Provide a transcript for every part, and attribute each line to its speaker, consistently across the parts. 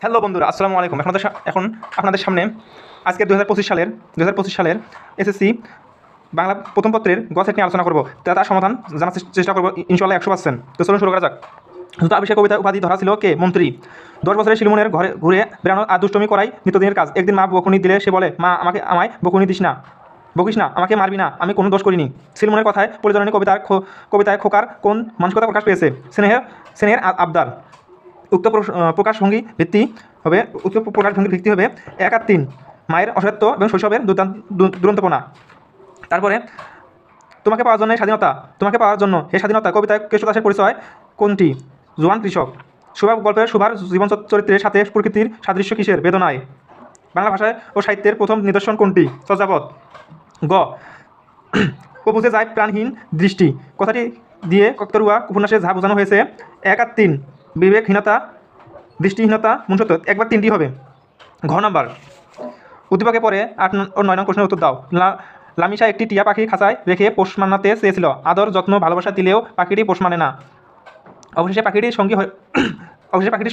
Speaker 1: Hello বন্ধুরা, আসসালামু আলাইকুম। এখন আপনাদের সামনে আজকে 2025 সালের এসএসসি বাংলা প্রথম পত্রের গছেট নিয়ে আলোচনা করব। তার সমাধান জানার চেষ্টা করবো ইনশাআল্লাহ 100%। তো চলুন শুরু করা যাক। জুতা আবিষ্কার কবিতা উপাধি ধরা ছিল কে? মন্ত্রী। 10 বছরের শিলমনের ঘরে ঘুরে বেড়ানো আর দুষ্টমি করাই নিত্যদিনের কাজ। একদিন মা বকুনি দিলে সে বলে, মা আমায় বকুনি বকিস না, আমাকে মারবি না, আমি কোনো দোষ করিনি। শিলমনের কথায় পরিচালনী কবিতায় খোকার কোন মানসিকতা প্রকাশ পেয়েছে? স্নেহের আবদার। উক্ত প্রকাশভঙ্গির ভিত্তি হবে 1 আর 3, মায়ের অসত্য এবং শৈশবের দুরন্তপনা। তারপরে তোমাকে পাওয়ার জন্য হে স্বাধীনতা কবিতায় কেষ্ট দাসের পরিচয় কোনটি? জোয়ান কৃষক। সুভার জীবন চরিত্রের সাথে প্রকৃতির সাদৃশ্য কিসের? বেদনায়। বাংলা ভাষায় ও সাহিত্যের প্রথম নিদর্শন কোনটি? চর্যাপদ। গ ও বুঝে যায় প্রাণহীন দৃষ্টি কথাটি দিয়ে কক্তরুয়া উপন্যাসে যা বোঝানো হয়েছে? 1 আর 3, বিবেকহীনতা, দৃষ্টিহীনতা, মনুষ্যত্ব। একবার 3টি হবে। ঘ নাম্বার। উদ্দীপকে পরে 8 ও 9 নং প্রশ্নের উত্তর দাও। লামিশা একটি টিয়া পাখি খাঁচায় রেখে পোষ মানাতে চেয়েছিল। আদর যত্ন ভালোবাসা দিলেও পাখিটি পোষ মানে না। অবশেষে পাখিটির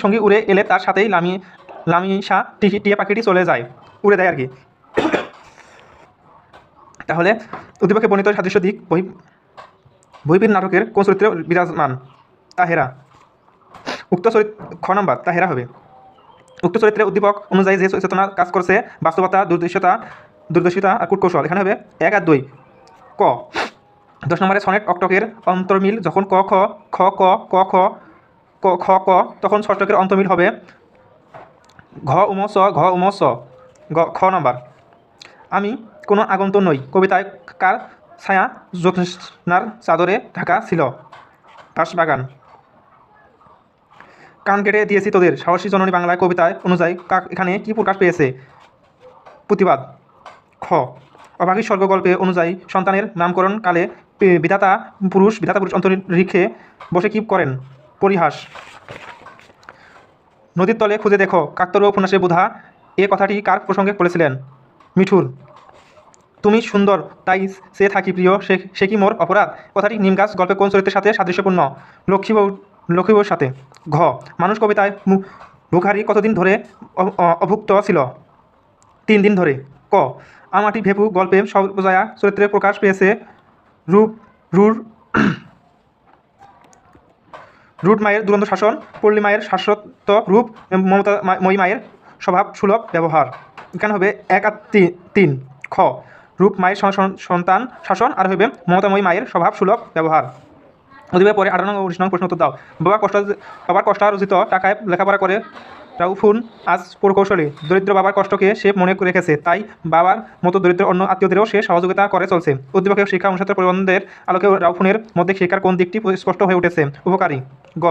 Speaker 1: সঙ্গী উড়ে এলে তার সাথেই লামিশা টিয়া পাখিটি চলে যায়, উড়ে দেয় আর কি। তাহলে উদ্দীপকে বর্ণিত সাদৃশ্য দিক বহিবীর নাটকের কোন চরিত্রে বিরাজমান? তাহেরা। খ নাম্বার, তাহেরা হবে। উক্ত চরিত্রে উদ্দীপক অনুযায়ী যে চেতনা কাজ করছে, বাস্তবতা, দূরদর্শিতা আর কূটকৌশল, এখানে হবে 1 আর 2। ক 10 নম্বরে সনেট অক্টকের অন্তর্মিল যখন ক খ খ ক ক খ খ ক, তখন ষষ্ঠকের অন্তর্মিল হবে ঘ উম স। খ নম্বর। আমি কোনো আগন্তুক নই কবিতায় কার ছায়া জ্যোৎস্নার চাদরে ঢাকা ছিল? বাঁশবাগান। কান কেটে দিয়েছি তোদের সাহসী জননী বাংলায় কবিতায় অনুযায়ী এখানে কি প্রকাশ পেয়েছে? প্রতিবাদ। খ অভাগী স্বর্গ গল্পে অনুযায়ী সন্তানের নামকরণ কালে বিধাতা পুরুষ অন্তরিক্ষে বসে কি করেন? পরিহাস। নদীর তলে খুঁজে দেখো কাকতাড়ুয়া উপন্যাসে বুধা এ কথাটি কার প্রসঙ্গে বলেছিলেন? মিঠুর। তুমি সুন্দর তাই সে থাকি প্রিয় সে কি মোর অপরাধ কথাটি নিমগাছ গল্পে কোন চরিত্রের সাথে সাদৃশ্যপূর্ণ? লক্ষ্মীবউর সাথে। ঘ মানুষ কবিতায় ভুখারি কতদিন ধরে অভুক্ত ছিল? 3 দিন ধরে। ক আমাটি ভেপু গল্পে সর্বজয়া চরিত্রে প্রকাশ পেয়েছে রুট মায়ের দুরন্ত শাসন, পল্লী মায়ের শাশ্বত রূপ, মমতাময়ী মায়ের স্বভাব সুলভ ব্যবহার। এখানে হবে 1 আর 3। খ রূপ মায়ের সন্তান শাসন আর হবে মমতাময়ী মায়ের স্বভাব সুলভ ব্যবহার। অধিবে পরে 18 নং ও 19 নং প্রশ্ন উত্তর দাও। বাবার কষ্টার্জিত টাকায় লেখাপড়া করে রাউফুন আজ প্রকৌশলী। দরিদ্র বাবার কষ্টকে সে মনে রেখেছে, তাই বাবার মতো দরিদ্র অন্য আত্মীয়দেরও সে সহযোগিতা করে চলছে। উদ্দীপকের শিক্ষা অনুসারে প্রবন্ধের আলোকে রাউফুনের মধ্যে শিক্ষার কোন দিকটি স্পষ্ট হয়ে উঠেছে? উপকারী। গ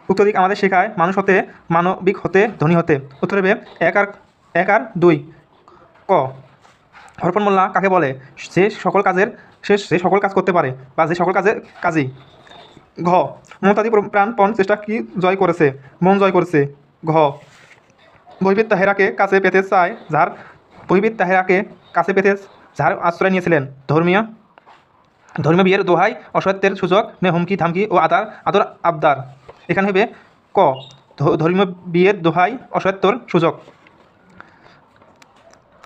Speaker 1: উক্ত দিক আমাদের শেখায় মানুষ হতে, মানবিক হতে, ধনী হতে। উত্তর হবে 1 আর 2। ক হরপন মোল্লা কাকে বলে? যে সকল কাজ করতে পারে বা যে সকল কাজেই। ঘ মমতাদি প্রাণপণ চেষ্টা কি জয় করেছে? মন জয় করেছে। ঘ বহিবিদ তাহেরাকে কাছে পেতে যার আশ্রয় নিয়েছিলেন? ধর্মীয় বিয়ের দোহাই, অসত্যের সুযোগ নে হুমকি ধামকি ও আদর আবদার। এখানে হবে ক ধর্মীয় বিয়ের দোহাই, অসত্যর সুযোগ।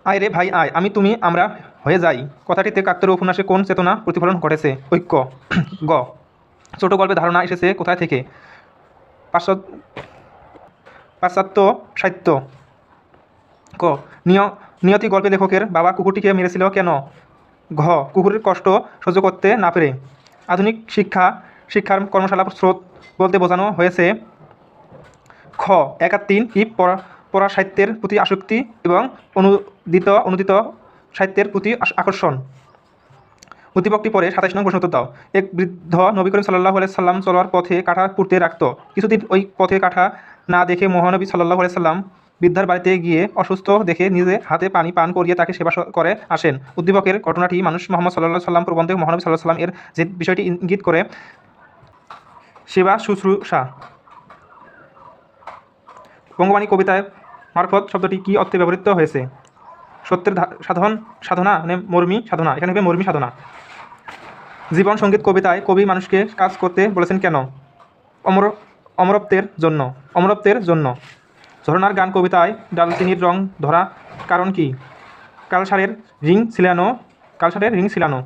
Speaker 1: আয় রে ভাই আয়, আমি তুমি আমরা হয়ে যাই কথাটিতে কাকতাড়ুয়া উপন্যাসে কোন চেতনা প্রতিফলন ঘটেছে? ঐক্য। গ ছোট গল্পের ধারণা এসেছে কোথায় থেকে? পাশ্চাত্য সাহিত্য। ক নিয়তি গল্পে লেখকের বাবা কুকুরটিকে মেরেছিল কেন? ঘ কুকুরের কষ্ট সহ্য করতে না পেরে। আধুনিক শিক্ষার কর্মশালা স্রোত বলতে বোঝানো হয়েছে? খ 1 আর 3 কি পড়া সাহিত্যের প্রতি আসক্তি এবং অনুদিত সাহিত্যের প্রতি আকর্ষণ। উদ্দীপকটি পরে 27 নং প্রশ্ন উত্তর দাও। এক বৃদ্ধ নবী করিম সাল্লাল্লাহু আলাইহি সাল্লাম চলার পথে কাঁঠা পুঁতে রাখত। কিছুদিন ওই পথে কাঁঠা না দেখে মহানবী সাল্লাল্লাহু আলাইহি সাল্লাম বৃদ্ধার বাড়িতে গিয়ে অসুস্থ দেখে নিজে হাতে পানি পান করিয়ে তাকে সেবা করে আসেন। উদ্দীপকের ঘটনাটি মানুষ মোহাম্মদ সাল্লাল্লাহু সাল্লাম প্রবন্ধে মহানবী সাল্লাল্লাহু সাল্লাম এর যে বিষয়টি ইঙ্গিত করে সেবা শুশ্রূষা। বঙ্গবাণী কবিতায় মারফত শব্দটি কী অর্থে ব্যবহৃত হয়েছে? সত্যের সাধনা মর্মী সাধনা। এখানে হবে মর্মী সাধনা। জীবন সঙ্গীত কবিতায় কবি মানুষকে কাজ করতে বলেছেন কেন? অমরত্বের জন্য, অমরত্বের জন্য। ঝরনার গান কবিতায় ডালচিনির রং ধরা কারণ কি? কালসারের রিং ছিলানো, কালসারের রিং ছিলানো।